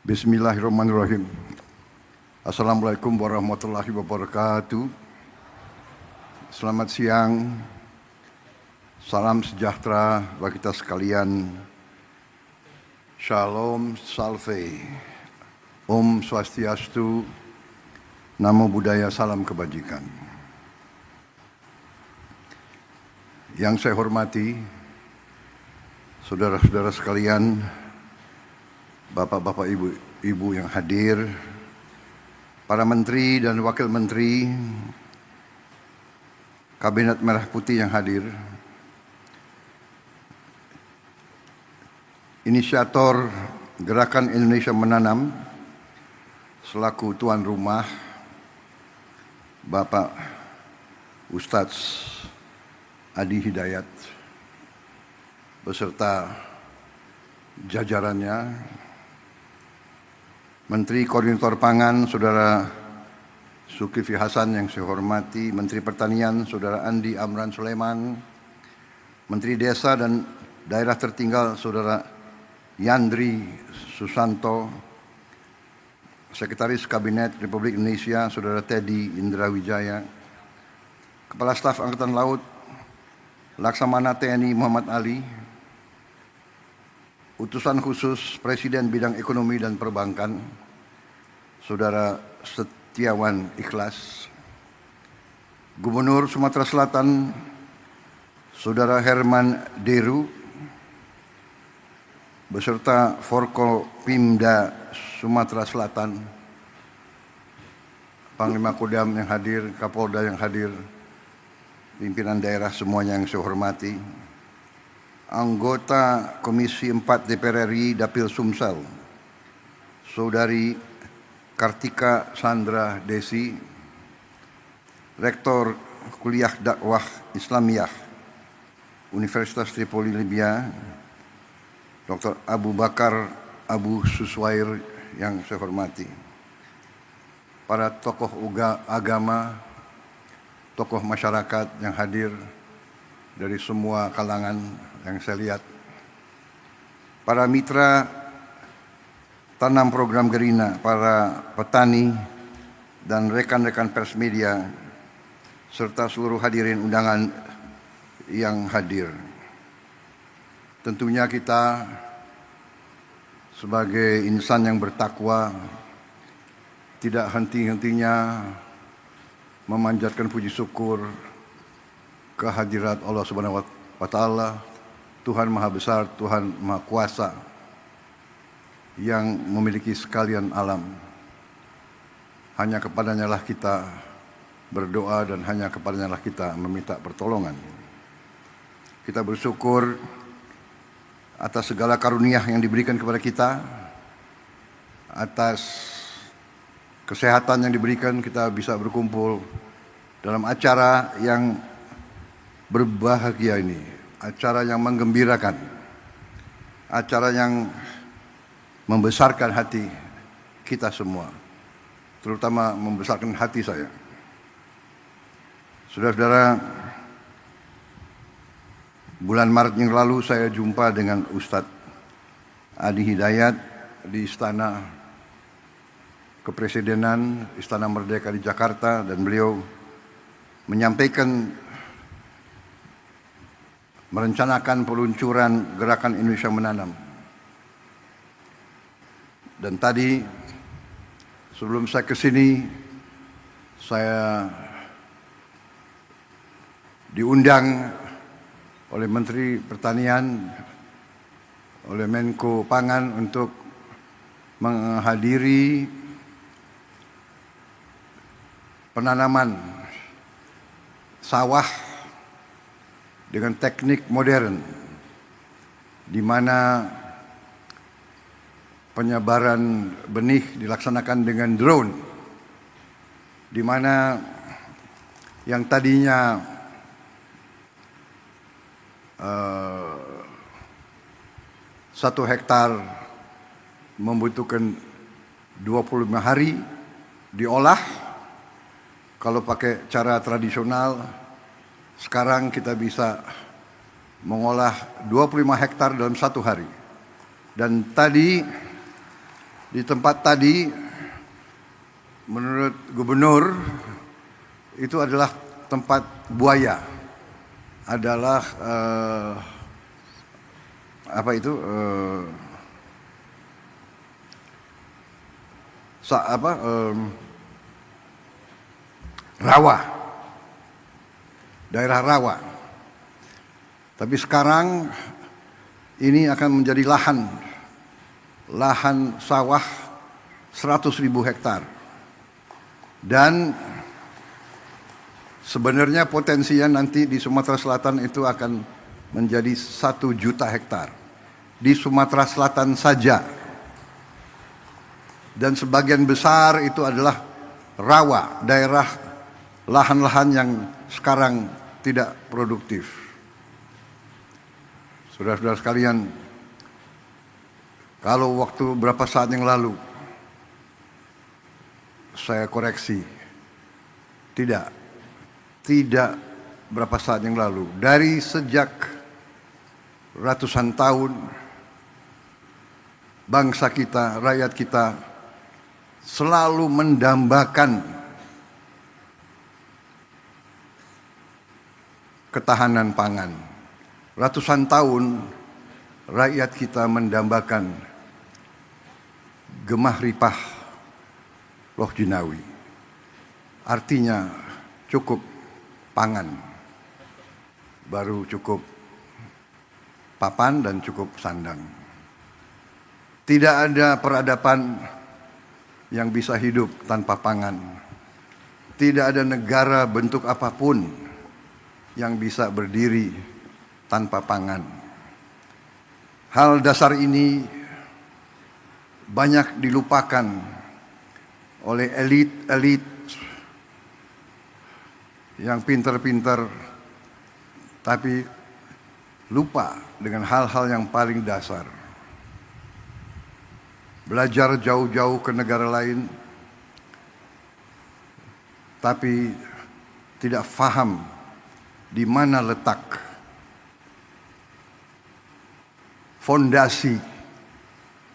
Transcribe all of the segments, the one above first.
Bismillahirrahmanirrahim. Assalamualaikum warahmatullahi wabarakatuh. Selamat siang. Salam sejahtera bagi kita sekalian. Shalom Salve. Om Swastiastu. Namo Buddhaya, salam kebajikan. Yang saya hormati, saudara-saudara sekalian, bapak-bapak, ibu-ibu yang hadir, para menteri dan wakil menteri, Kabinet Merah Putih yang hadir, inisiator Gerakan Indonesia Menanam selaku tuan rumah, Bapak Ustadz Adi Hidayat beserta jajarannya, Menteri Koordinator Pangan, Saudara Zulkifli Hasan yang saya hormati, Menteri Pertanian, Saudara Andi Amran Sulaiman, Menteri Desa dan Daerah Tertinggal, Saudara Yandri Susanto, Sekretaris Kabinet Republik Indonesia, Saudara Teddy Indra Wijaya, Kepala Staf Angkatan Laut, Laksamana TNI Muhammad Ali, Utusan Khusus Presiden Bidang Ekonomi dan Perbankan, Saudara Setiawan Ikhlas, Gubernur Sumatera Selatan, Saudara Herman Deru, beserta Forkopimda Sumatera Selatan, Panglima Kodam yang hadir, Kapolda yang hadir, pimpinan daerah semuanya yang saya hormati, anggota Komisi 4 DPR RI Dapil Sumsel, Saudari Kartika Sandra Desi, Rektor Kuliah Dakwah Islamiyah Universitas Tripoli Libya, Dr. Abu Bakar Abu Suswair yang saya hormati, para tokoh agama, tokoh masyarakat yang hadir dari semua kalangan yang saya lihat, para mitra tanam program Gerina, para petani dan rekan-rekan pers media, serta seluruh hadirin undangan yang hadir. Tentunya kita sebagai insan yang bertakwa tidak henti-hentinya memanjatkan puji syukur kehadirat Allah Subhanahu wa Ta'ala, Tuhan Maha Besar, Tuhan Maha Kuasa yang memiliki sekalian alam. Hanya kepadanya lah kita berdoa dan hanya kepadanya lah kita meminta pertolongan. Kita bersyukur atas segala karunia yang diberikan kepada kita, atas kesehatan yang diberikan, kita bisa berkumpul dalam acara yang berbahagia ini, acara yang menggembirakan, acara yang membesarkan hati kita semua, terutama membesarkan hati saya. Saudara-saudara, bulan Maret yang lalu saya jumpa dengan Ustadz Adi Hidayat di Istana Kepresidenan, Istana Merdeka di Jakarta, dan beliau menyampaikan merencanakan peluncuran Gerakan Indonesia Menanam. Dan tadi sebelum saya ke sini, saya diundang oleh Menteri Pertanian, oleh Menko Pangan untuk menghadiri penanaman sawah dengan teknik modern, di mana penyebaran benih dilaksanakan dengan drone, di mana yang tadinya 1 hektar membutuhkan 25 hari diolah. Kalau pakai cara tradisional, sekarang kita bisa mengolah 25 hektar dalam 1 hari. Dan tadi Di tempat tadi, menurut gubernur, itu adalah tempat buaya, adalah rawa, daerah rawa. Tapi sekarang ini akan menjadi lahan sawah 100.000 hektar. Dan sebenarnya potensinya nanti di Sumatera Selatan itu akan menjadi 1 juta hektar. Di Sumatera Selatan saja. Dan sebagian besar itu adalah rawa, daerah lahan-lahan yang sekarang tidak produktif. Saudara-saudara sekalian, kalau waktu berapa saat yang lalu saya koreksi, tidak berapa saat yang lalu, dari sejak ratusan tahun bangsa kita, rakyat kita selalu mendambakan ketahanan pangan. Ratusan tahun rakyat kita mendambakan gemah ripah loh jinawi. Artinya cukup pangan, baru cukup papan dan cukup sandang. Tidak ada peradaban yang bisa hidup tanpa pangan. Tidak ada negara bentuk apapun yang bisa berdiri tanpa pangan. Hal dasar ini banyak dilupakan oleh elit-elit yang pintar-pintar, tapi lupa dengan hal-hal yang paling dasar. Belajar jauh-jauh ke negara lain, tapi tidak faham di mana letak fondasi,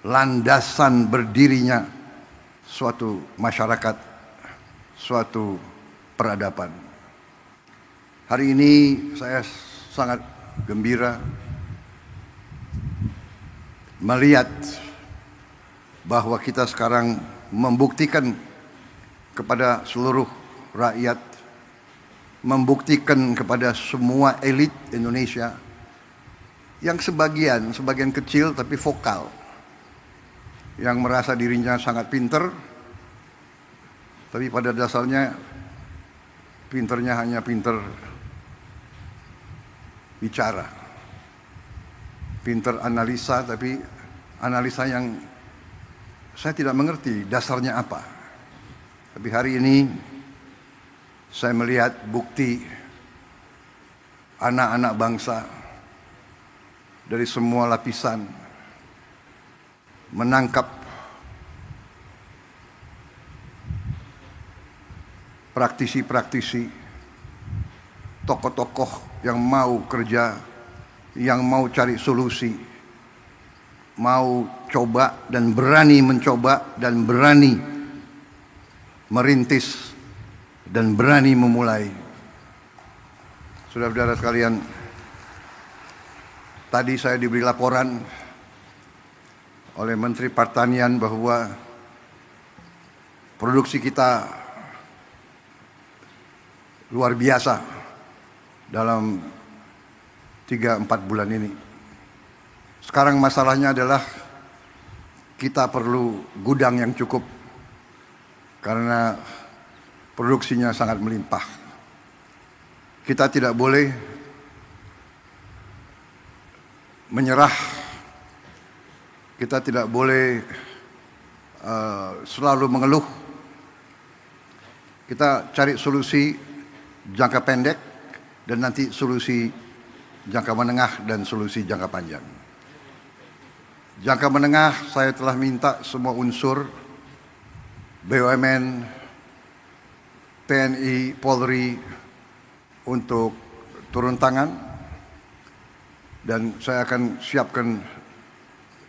landasan berdirinya suatu masyarakat, suatu peradaban. Hari ini saya sangat gembira melihat bahwa kita sekarang membuktikan kepada seluruh rakyat, membuktikan kepada semua elit Indonesia yang sebagian kecil tapi vokal, yang merasa dirinya sangat pinter, tapi pada dasarnya pinternya hanya pinter bicara, pinter analisa, tapi analisa yang saya tidak mengerti dasarnya apa. Tapi hari ini saya melihat bukti anak-anak bangsa dari semua lapisan menangkap praktisi-praktisi, tokoh-tokoh yang mau kerja, yang mau cari solusi, mau coba dan berani mencoba dan berani merintis dan berani memulai. Saudara-saudara sekalian, tadi saya diberi laporan oleh Menteri Pertanian bahwa produksi kita luar biasa dalam 3-4 bulan ini. Sekarang masalahnya adalah kita perlu gudang yang cukup karena produksinya sangat melimpah. Kita tidak boleh menyerah. Kita tidak boleh selalu mengeluh. Kita cari solusi jangka pendek dan nanti solusi jangka menengah dan solusi jangka panjang. Jangka menengah saya telah minta semua unsur BUMN, TNI, Polri untuk turun tangan, dan saya akan siapkan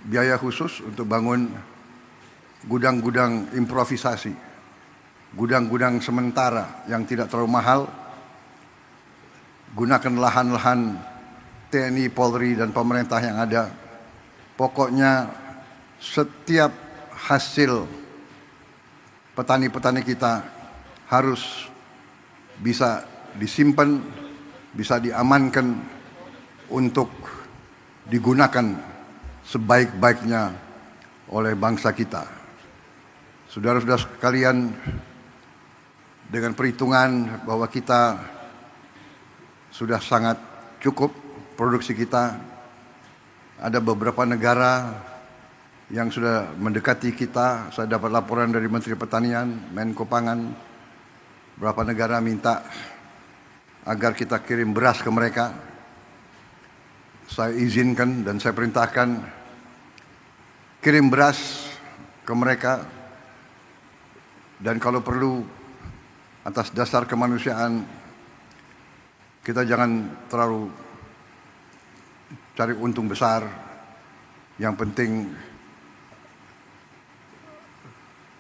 biaya khusus untuk bangun gudang-gudang improvisasi, gudang-gudang sementara yang tidak terlalu mahal. Gunakan lahan-lahan TNI, Polri, dan pemerintah yang ada. Pokoknya setiap hasil petani-petani kita harus bisa disimpan, bisa diamankan untuk digunakan sebaik-baiknya oleh bangsa kita. Saudara-saudara sekalian, dengan perhitungan bahwa kita sudah sangat cukup produksi kita, ada beberapa negara yang sudah mendekati kita. Saya dapat laporan dari Menteri Pertanian, Menko Pangan, beberapa negara minta agar kita kirim beras ke mereka. Saya izinkan dan saya perintahkan kirim beras ke mereka, dan kalau perlu atas dasar kemanusiaan, kita jangan terlalu cari untung besar. Yang penting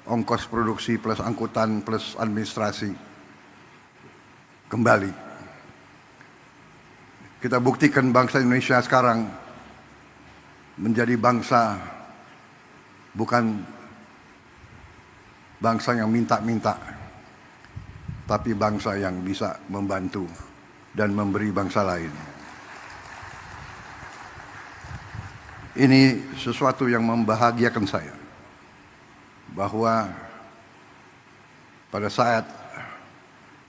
ongkos produksi plus angkutan plus administrasi kembali. Kita buktikan bangsa Indonesia sekarang menjadi bangsa, bukan bangsa yang minta-minta, tapi bangsa yang bisa membantu dan memberi bangsa lain. Ini sesuatu yang membahagiakan saya, bahwa pada saat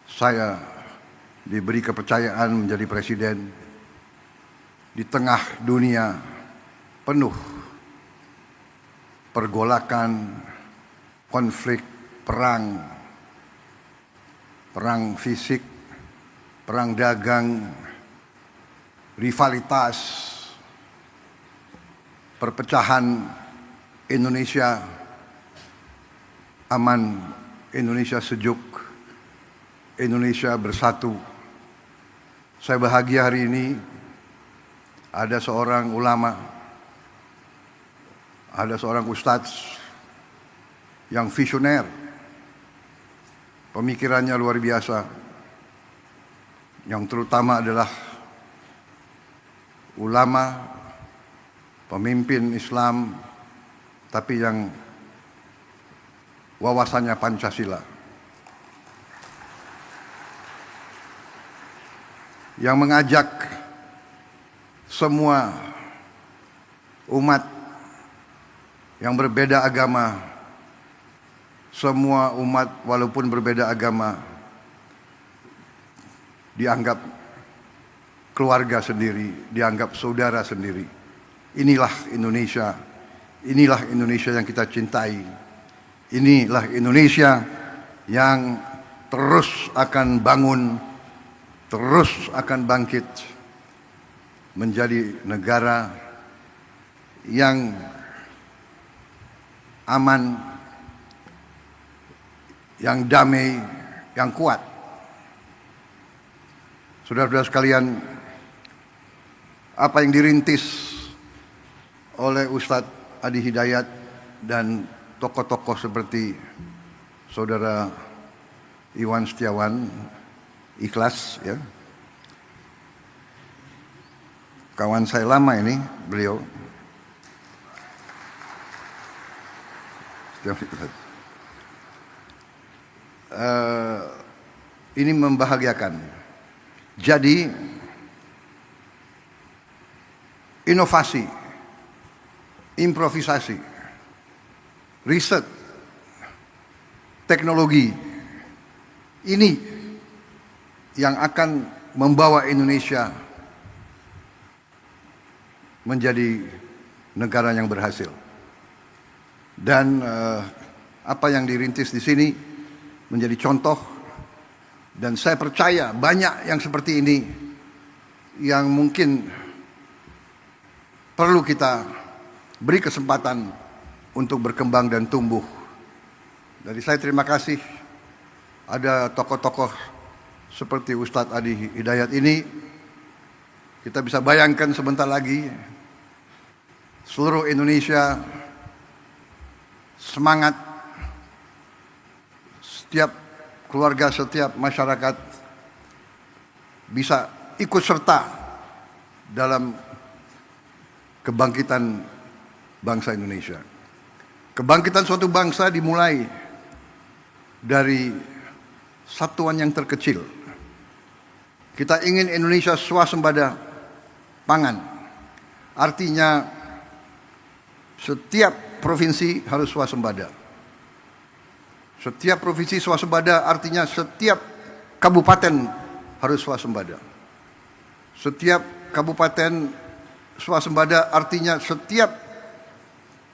saya diberi kepercayaan menjadi presiden di tengah dunia penuh pergolakan, konflik, perang fisik, perang dagang, rivalitas, perpecahan. Indonesia aman, Indonesia sejuk, Indonesia bersatu. Saya bahagia hari ini ada seorang ulama, ada seorang ustadz yang visioner, pemikirannya luar biasa, yang terutama adalah ulama, pemimpin Islam, tapi yang wawasannya Pancasila, yang mengajak semua umat yang berbeda agama, semua umat walaupun berbeda agama dianggap keluarga sendiri, dianggap saudara sendiri. Inilah Indonesia, inilah Indonesia yang kita cintai, inilah Indonesia yang terus akan bangun, terus akan bangkit menjadi negara yang aman, yang damai, yang kuat. Saudara-saudara sekalian, apa yang dirintis oleh Ustadz Adi Hidayat dan tokoh-tokoh seperti Saudara Iwan Setiawan, ikhlas ya. Kawan saya lama ini, beliau. Ini membahagiakan. Jadi inovasi, improvisasi, riset, teknologi, ini yang akan membawa Indonesia menjadi negara yang berhasil. Dan apa yang dirintis di sini menjadi contoh, dan saya percaya banyak yang seperti ini yang mungkin perlu kita beri kesempatan untuk berkembang dan tumbuh. Dari saya terima kasih ada tokoh-tokoh seperti Ustadz Adi Hidayat ini. Kita bisa bayangkan sebentar lagi seluruh Indonesia, semangat setiap keluarga, setiap masyarakat bisa ikut serta dalam kebangkitan bangsa Indonesia. Kebangkitan suatu bangsa dimulai dari satuan yang terkecil. Kita ingin Indonesia swasembada pangan. Artinya setiap provinsi harus swasembada. Setiap provinsi swasembada artinya setiap kabupaten harus swasembada. Setiap kabupaten swasembada artinya setiap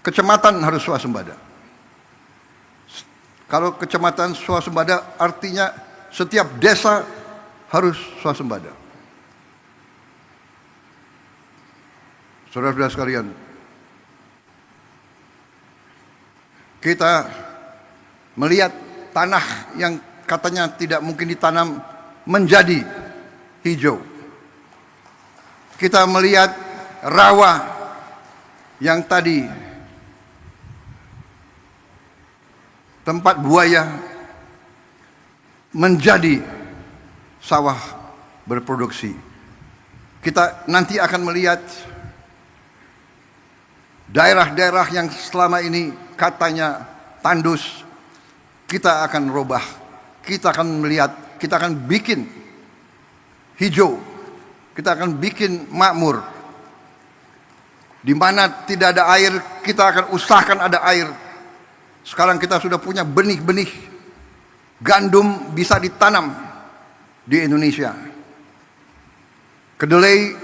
kecamatan harus swasembada. Kalau kecamatan swasembada artinya setiap desa harus swasembada. Saudara-saudara sekalian, kita melihat tanah yang katanya tidak mungkin ditanam menjadi hijau. Kita melihat rawa yang tadi tempat buaya menjadi sawah berproduksi. Kita nanti akan melihat daerah-daerah yang selama ini katanya tandus, kita akan robah, kita akan melihat, kita akan bikin hijau, kita akan bikin makmur. Di mana tidak ada air, kita akan usahakan ada air. Sekarang kita sudah punya benih-benih gandum bisa ditanam di Indonesia. Kedelai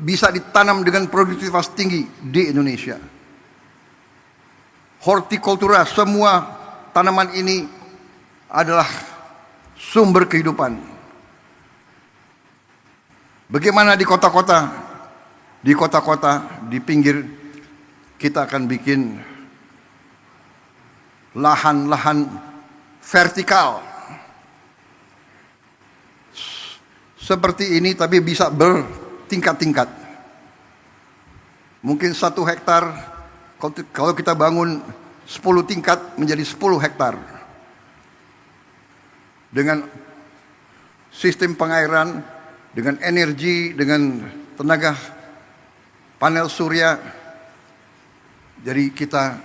bisa ditanam dengan produktivitas tinggi di Indonesia. Hortikultura, semua tanaman ini adalah sumber kehidupan. Bagaimana di kota-kota? Di kota-kota, di pinggir, kita akan bikin lahan-lahan vertikal. Seperti ini tapi bisa bertingkat-tingkat. Mungkin 1 hektar, kalau kita bangun 10 tingkat menjadi 10 hektar. Dengan sistem pengairan, dengan energi, dengan tenaga panel surya. Jadi kita,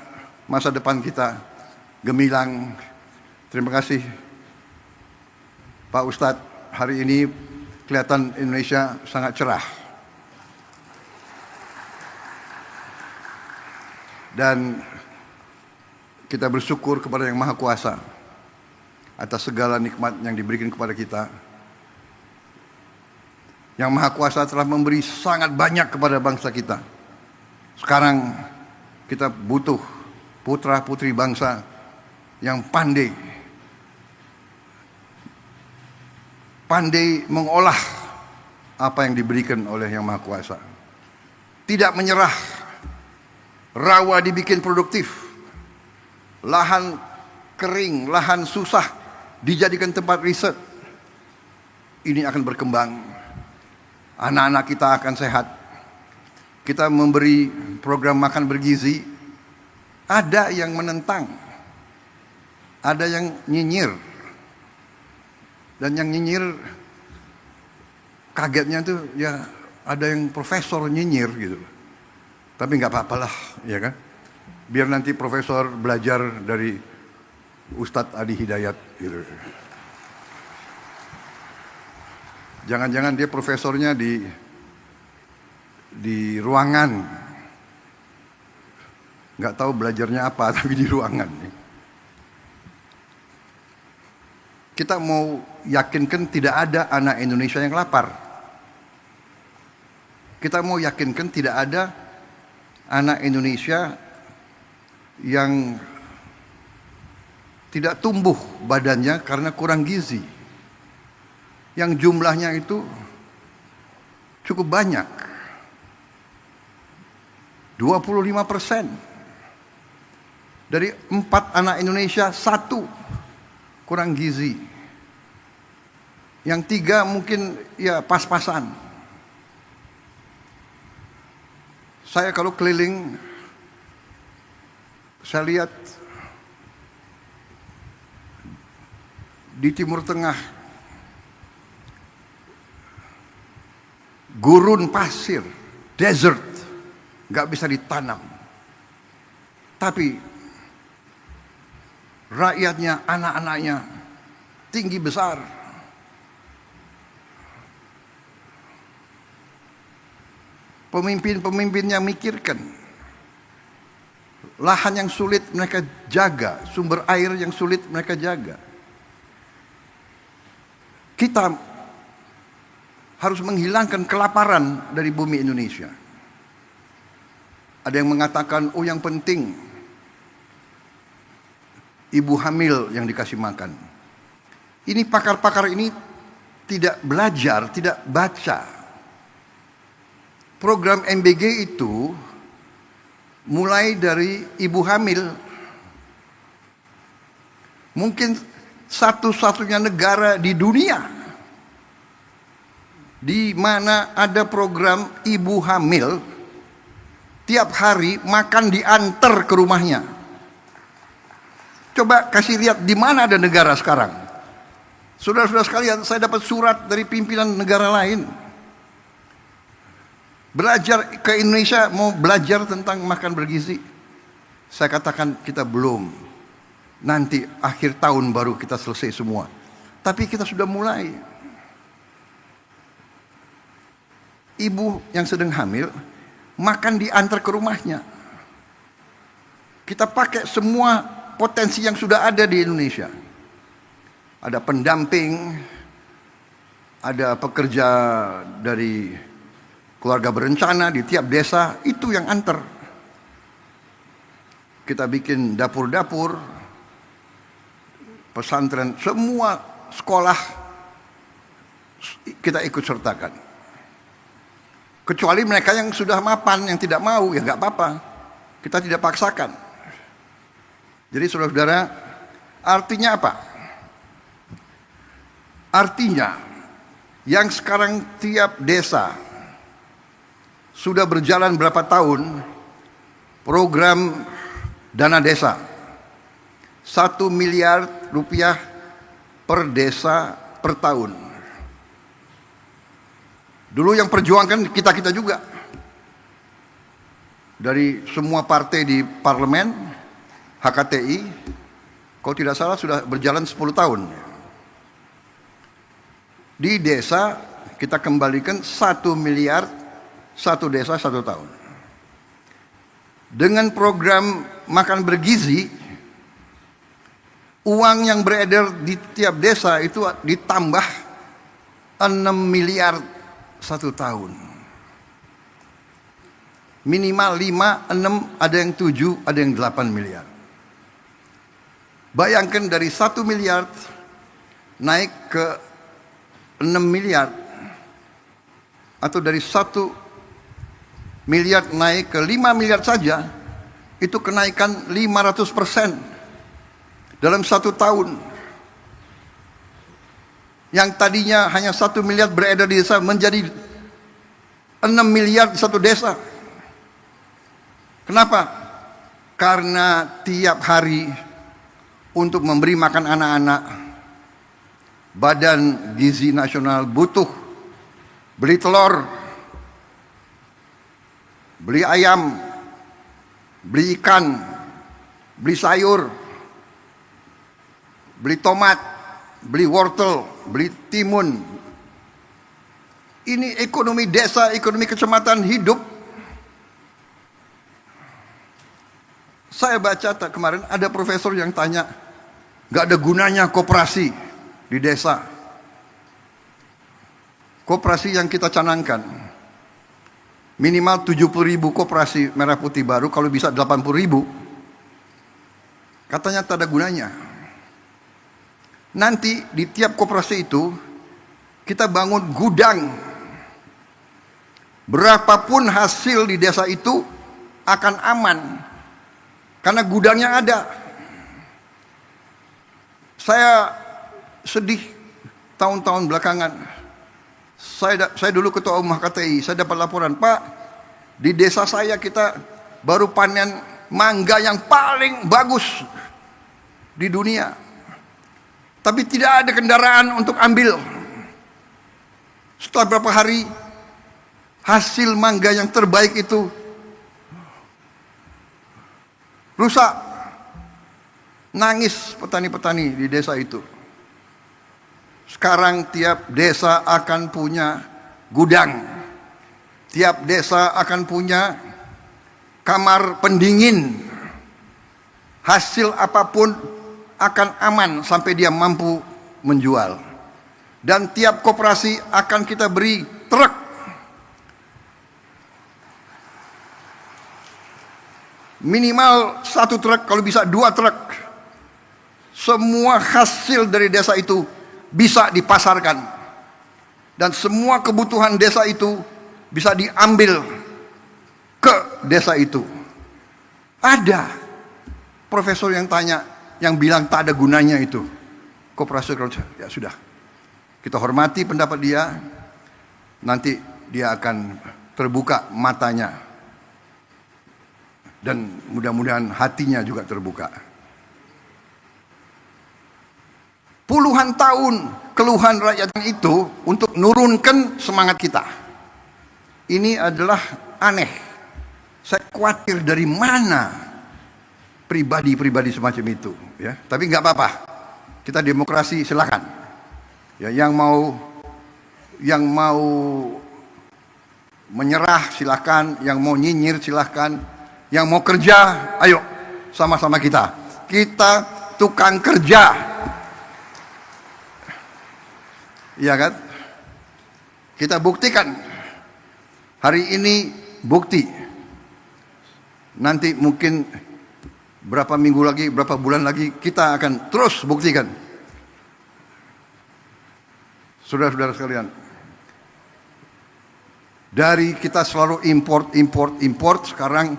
masa depan kita gemilang. Terima kasih Pak Ustadz, hari ini kelihatan Indonesia sangat cerah. Dan kita bersyukur kepada Yang Maha Kuasa atas segala nikmat yang diberikan kepada kita. Yang Maha Kuasa telah memberi sangat banyak kepada bangsa kita. Sekarang kita butuh putra-putri bangsa yang pandai mengolah apa yang diberikan oleh Yang Maha Kuasa. Tidak menyerah. Rawa dibikin produktif. Lahan kering, lahan susah dijadikan tempat riset. Ini akan berkembang. Anak-anak kita akan sehat. Kita memberi program makan bergizi. Ada yang menentang. Ada yang nyinyir. Dan yang nyinyir, kagetnya tuh ya ada yang profesor nyinyir gitu. Tapi nggak apa-apalah, ya kan? Biar nanti profesor belajar dari Ustadz Adi Hidayat gitu. Jangan-jangan dia profesornya di ruangan. Nggak tahu belajarnya apa, tapi di ruangan. Kita mau yakinkan tidak ada anak Indonesia yang lapar. Kita mau yakinkan tidak ada anak Indonesia yang tidak tumbuh badannya karena kurang gizi. Yang jumlahnya itu cukup banyak. 25%. Dari 4 anak Indonesia, 1 kurang gizi. Yang 3 mungkin ya pas-pasan. Saya kalau keliling, saya lihat di Timur Tengah, gurun pasir, desert, nggak bisa ditanam. Tapi rakyatnya, anak-anaknya tinggi besar. Pemimpin-pemimpinnya mikirkan lahan yang sulit mereka jaga, sumber air yang sulit mereka jaga. Kita harus menghilangkan kelaparan dari bumi Indonesia. Ada yang mengatakan, oh yang penting ibu hamil yang dikasih makan. Ini pakar-pakar ini tidak belajar, tidak baca. Program MBG itu mulai dari ibu hamil. Mungkin satu-satunya negara di dunia di mana ada program ibu hamil tiap hari makan diantar ke rumahnya. Coba kasih lihat di mana ada negara sekarang. Saudara-saudara sekalian, saya dapat surat dari pimpinan negara lain. Belajar ke Indonesia, mau belajar tentang makan bergizi. Saya katakan kita belum. Nanti akhir tahun baru kita selesai semua. Tapi kita sudah mulai. Ibu yang sedang hamil makan diantar ke rumahnya. Kita pakai semua potensi yang sudah ada di Indonesia. Ada pendamping, ada pekerja dari keluarga berencana di tiap desa, itu yang antar. Kita bikin dapur-dapur, pesantren, semua sekolah kita ikut sertakan. Kecuali mereka yang sudah mapan, yang tidak mau, ya nggak apa-apa. Kita tidak paksakan. Jadi saudara-saudara, artinya apa? Artinya, yang sekarang tiap desa sudah berjalan berapa tahun program dana desa 1 miliar rupiah per desa per tahun. Dulu yang perjuangkan kita-kita juga dari semua partai di parlemen, HKTI, kalau tidak salah sudah berjalan 10 tahun. Di desa kita kembalikan 1 miliar satu desa 1 tahun. Dengan program makan bergizi, uang yang beredar di tiap desa itu ditambah 6 miliar 1 tahun. Minimal 5, 6, ada yang 7, ada yang 8 miliar. Bayangkan dari 1 miliar naik ke 6 miliar, atau dari 1 miliar naik ke 5 miliar saja, itu kenaikan 500% dalam 1 tahun. Yang tadinya hanya 1 miliar beredar di desa menjadi 6 miliar di 1 desa. Kenapa? Karena tiap hari untuk memberi makan anak-anak, Badan Gizi Nasional butuh beli telur, beli ayam, beli ikan, beli sayur, beli tomat, beli wortel, beli timun. Ini ekonomi desa, ekonomi kecamatan hidup. Saya baca kemarin ada profesor yang tanya, gak ada gunanya koperasi di desa. Koperasi yang kita canangkan minimal 70.000 koperasi merah putih baru, kalau bisa 80.000. Katanya tak ada gunanya. Nanti di tiap koperasi itu kita bangun gudang. Berapapun hasil di desa itu akan aman karena gudangnya ada. Saya sedih tahun-tahun belakangan. Saya dulu ketua umum HKTI, saya dapat laporan, Pak, di desa saya kita baru panen mangga yang paling bagus di dunia. Tapi tidak ada kendaraan untuk ambil. Setelah beberapa hari, hasil mangga yang terbaik itu rusak. Nangis petani-petani di desa itu. Sekarang tiap desa akan punya gudang. Tiap desa akan punya kamar pendingin. Hasil apapun akan aman sampai dia mampu menjual. Dan tiap koperasi akan kita beri truk. Minimal 1 truk, kalau bisa 2 truk. Semua hasil dari desa itu bisa dipasarkan. Dan semua kebutuhan desa itu bisa diambil ke desa itu. Ada profesor yang tanya, yang bilang tak ada gunanya itu koperasi. Ya sudah, kita hormati pendapat dia. Nanti dia akan terbuka matanya, dan mudah-mudahan hatinya juga terbuka. Puluhan tahun keluhan rakyat itu untuk nurunkan semangat kita. Ini adalah aneh. Saya khawatir dari mana pribadi-pribadi semacam itu, ya. Tapi nggak apa-apa. Kita demokrasi, silakan. Ya, yang mau menyerah silakan, yang mau nyinyir silakan, yang mau kerja, ayo sama-sama kita. Kita tukang kerja. Iya kan? Kita buktikan. Hari ini bukti. Nanti mungkin berapa minggu lagi, berapa bulan lagi, kita akan terus buktikan. Saudara-saudara sekalian, dari kita selalu import, sekarang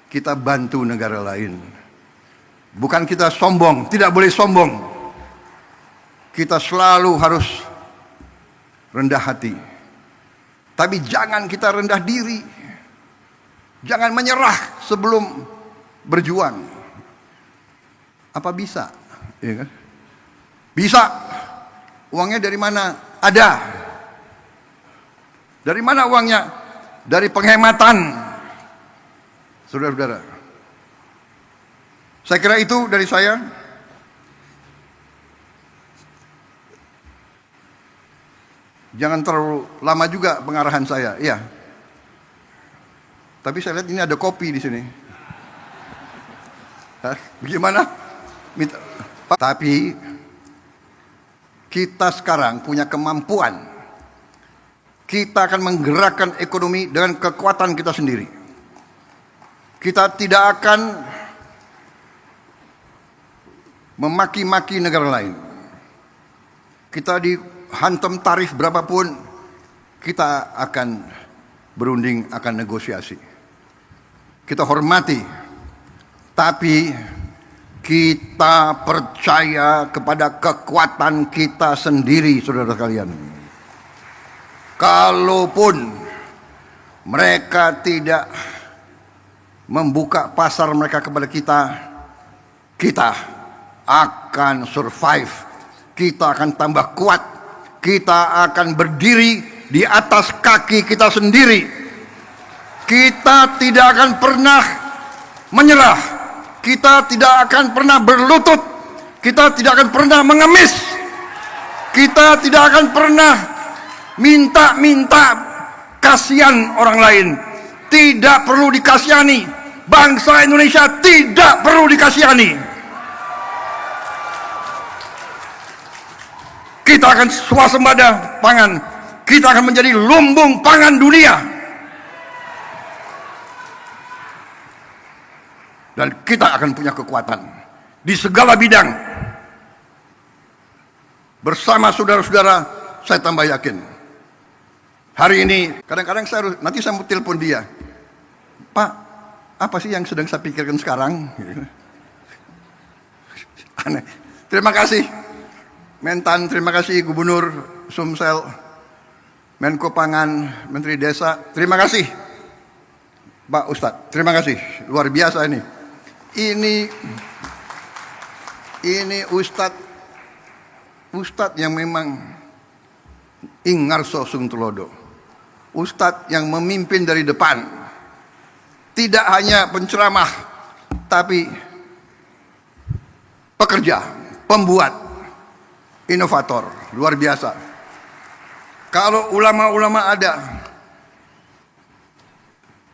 kita bantu negara lain. Bukan kita sombong, tidak boleh sombong. Kita selalu harus rendah hati. Tapi jangan kita rendah diri. Jangan menyerah sebelum berjuang. Apa bisa? Ya kan? Bisa. Uangnya dari mana? Ada. Dari mana uangnya? Dari penghematan. Saudara-saudara, saya kira itu dari saya. Jangan terlalu lama juga pengarahan saya, iya. Tapi saya lihat ini ada kopi di sini. Hah? Bagaimana? Tapi kita sekarang punya kemampuan. Kita akan menggerakkan ekonomi dengan kekuatan kita sendiri. Kita tidak akan memaki-maki negara lain. Kita dihantam tarif berapapun, kita akan berunding, akan negosiasi. Kita hormati, tapi kita percaya kepada kekuatan kita sendiri, saudara sekalian. Kalaupun mereka tidak membuka pasar mereka kepada kita, kita akan survive. Kita akan tambah kuat. Kita akan berdiri di atas kaki kita sendiri. Kita tidak akan pernah menyerah. Kita tidak akan pernah berlutut. Kita tidak akan pernah mengemis. Kita tidak akan pernah minta kasihan orang lain. Tidak perlu dikasihani. Bangsa Indonesia tidak perlu dikasihani. Kita akan swasembada pangan. Kita akan menjadi lumbung pangan dunia. Dan kita akan punya kekuatan di segala bidang. Bersama saudara-saudara, saya tambah yakin. Hari ini, kadang-kadang nanti saya mau telepon dia. Pak, apa sih yang sedang saya pikirkan sekarang? Aneh. Terima kasih Mentan, terima kasih Gubernur Sumsel, Menko Pangan, Menteri Desa, terima kasih Pak Ustadz, terima kasih, luar biasa ini Ustadz Ustadz yang memang ingarso sung tulodo, Ustadz yang memimpin dari depan, tidak hanya penceramah, tapi pekerja, pembuat, inovator, luar biasa. Kalau ulama-ulama ada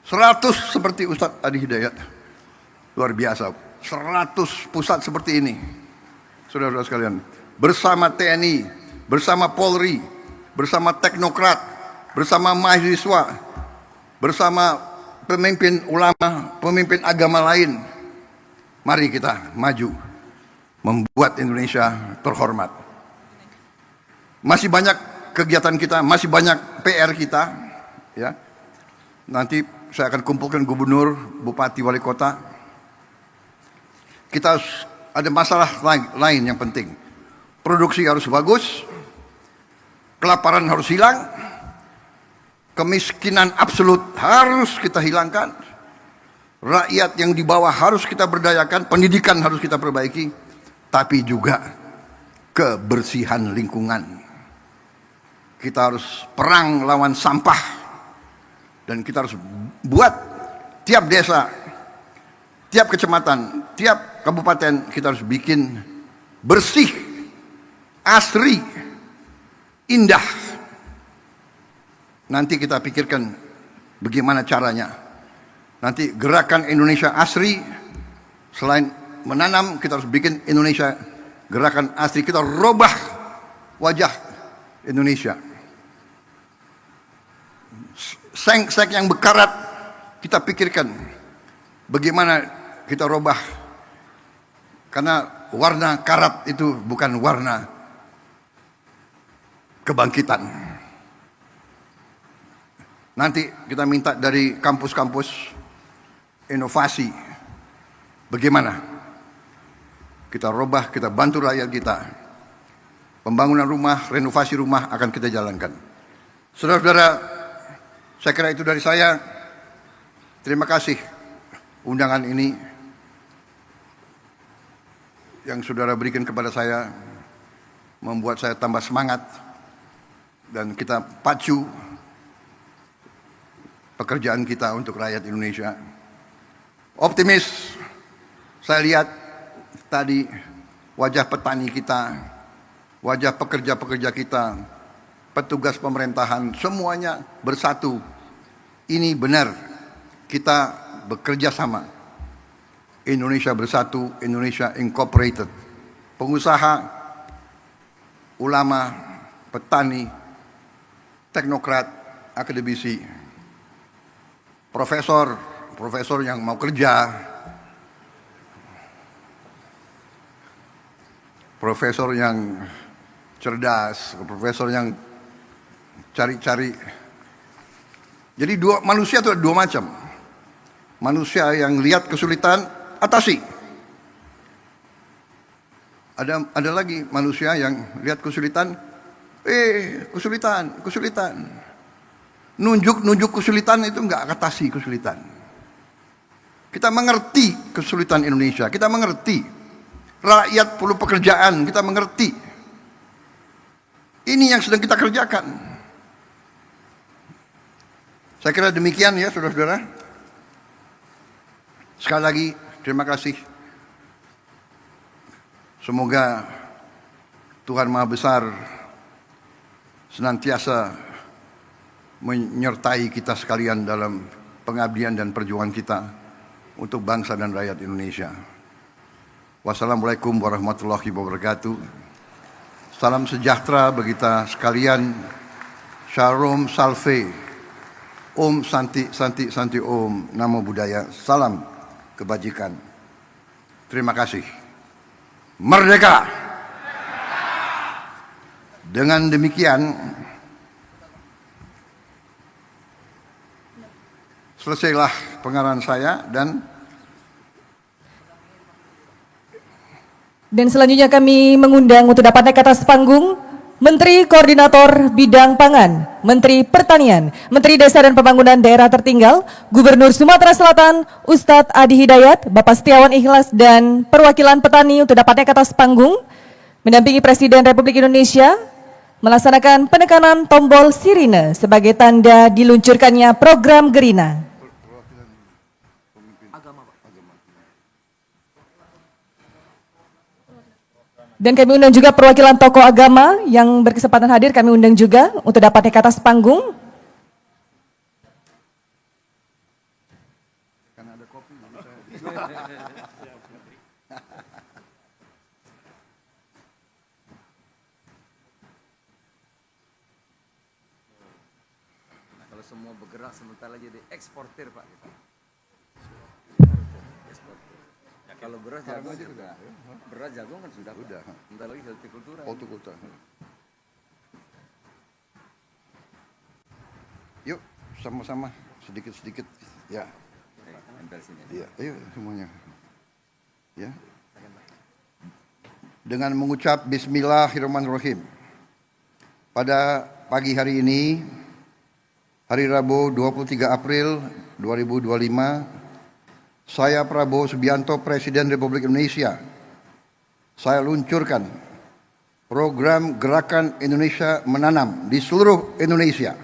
100 seperti Ustadz Adi Hidayat, luar biasa. 100 pusat seperti ini, saudara-saudara sekalian, bersama TNI, bersama Polri, bersama teknokrat, bersama mahasiswa, bersama pemimpin ulama, pemimpin agama lain. Mari kita maju, membuat Indonesia terhormat. Masih banyak kegiatan kita, masih banyak PR kita, ya. Nanti saya akan kumpulkan gubernur, bupati, wali kota. Kita harus ada masalah lain yang penting. Produksi harus bagus, kelaparan harus hilang, kemiskinan absolut harus kita hilangkan, rakyat yang di bawah harus kita berdayakan, pendidikan harus kita perbaiki, tapi juga kebersihan lingkungan. Kita harus perang lawan sampah, dan kita harus buat tiap desa, tiap kecamatan, tiap kabupaten kita harus bikin bersih, asri, indah. Nanti kita pikirkan bagaimana caranya. Nanti gerakan Indonesia Asri, selain menanam, kita harus bikin Indonesia gerakan asri. Kita robah wajah Indonesia. Seng-seng yang bekarat, kita pikirkan bagaimana kita robah. Karena warna karat itu bukan warna kebangkitan. Nanti kita minta dari kampus-kampus inovasi. Bagaimana kita robah, kita bantu rakyat kita. Pembangunan rumah, renovasi rumah akan kita jalankan. Saudara-saudara, saya kira itu dari saya. Terima kasih undangan ini yang saudara berikan kepada saya, membuat saya tambah semangat, dan kita pacu pekerjaan kita untuk rakyat Indonesia. Optimis, saya lihat tadi wajah petani kita, wajah pekerja-pekerja kita, petugas pemerintahan, semuanya bersatu. Ini benar, kita bekerja sama. Indonesia bersatu, Indonesia incorporated. Pengusaha, ulama, petani, teknokrat, akademisi, profesor yang mau kerja, profesor yang cerdas, profesor yang cari-cari. Jadi manusia itu ada dua macam. Manusia yang lihat kesulitan, atasi. Ada lagi manusia yang lihat kesulitan, kesulitan. Nunjuk kesulitan itu enggak atasi kesulitan. Kita mengerti kesulitan Indonesia, kita mengerti rakyat perlu pekerjaan, kita mengerti. Ini yang sedang kita kerjakan. Saya kira demikian ya saudara-saudara. Sekali lagi terima kasih. Semoga Tuhan Maha Besar senantiasa menyertai kita sekalian dalam pengabdian dan perjuangan kita untuk bangsa dan rakyat Indonesia. Wassalamualaikum warahmatullahi wabarakatuh. Salam sejahtera bagi kita sekalian. Shalom salve. Om santi santi santi om. Namo Buddhaya. Salam kebajikan. Terima kasih. Merdeka. Dengan demikian selesailah pengarahan saya dan selanjutnya kami mengundang untuk dapat naik ke atas panggung Menteri Koordinator Bidang Pangan, Menteri Pertanian, Menteri Desa dan Pembangunan Daerah Tertinggal, Gubernur Sumatera Selatan, Ustadz Adi Hidayat, Bapak Setiawan Ikhlas, dan perwakilan petani untuk dapat naik ke atas panggung. mendampingi Presiden Republik Indonesia melaksanakan penekanan tombol sirine sebagai tanda diluncurkannya program Gerina. Dan kami undang juga perwakilan tokoh agama yang berkesempatan hadir, kami undang juga untuk dapat naik ke atas panggung. Kalau semua bergerak sementara jadi eksportir Pak. Eksportir. Ya, kalau beras jagung sudah. Beras jagung kan sudah. Sudah. Sebentar lagi hortikultura. Hortikultura. Yuk, sama-sama sedikit-sedikit. Ya. Nempel sini. Iya, ayo semuanya. Ya. Dengan mengucap Bismillahirrahmanirrahim. Pada pagi hari ini, hari Rabu 23 April 2025, saya Prabowo Subianto, Presiden Republik Indonesia, saya luncurkan program Gerakan Indonesia Menanam di seluruh Indonesia.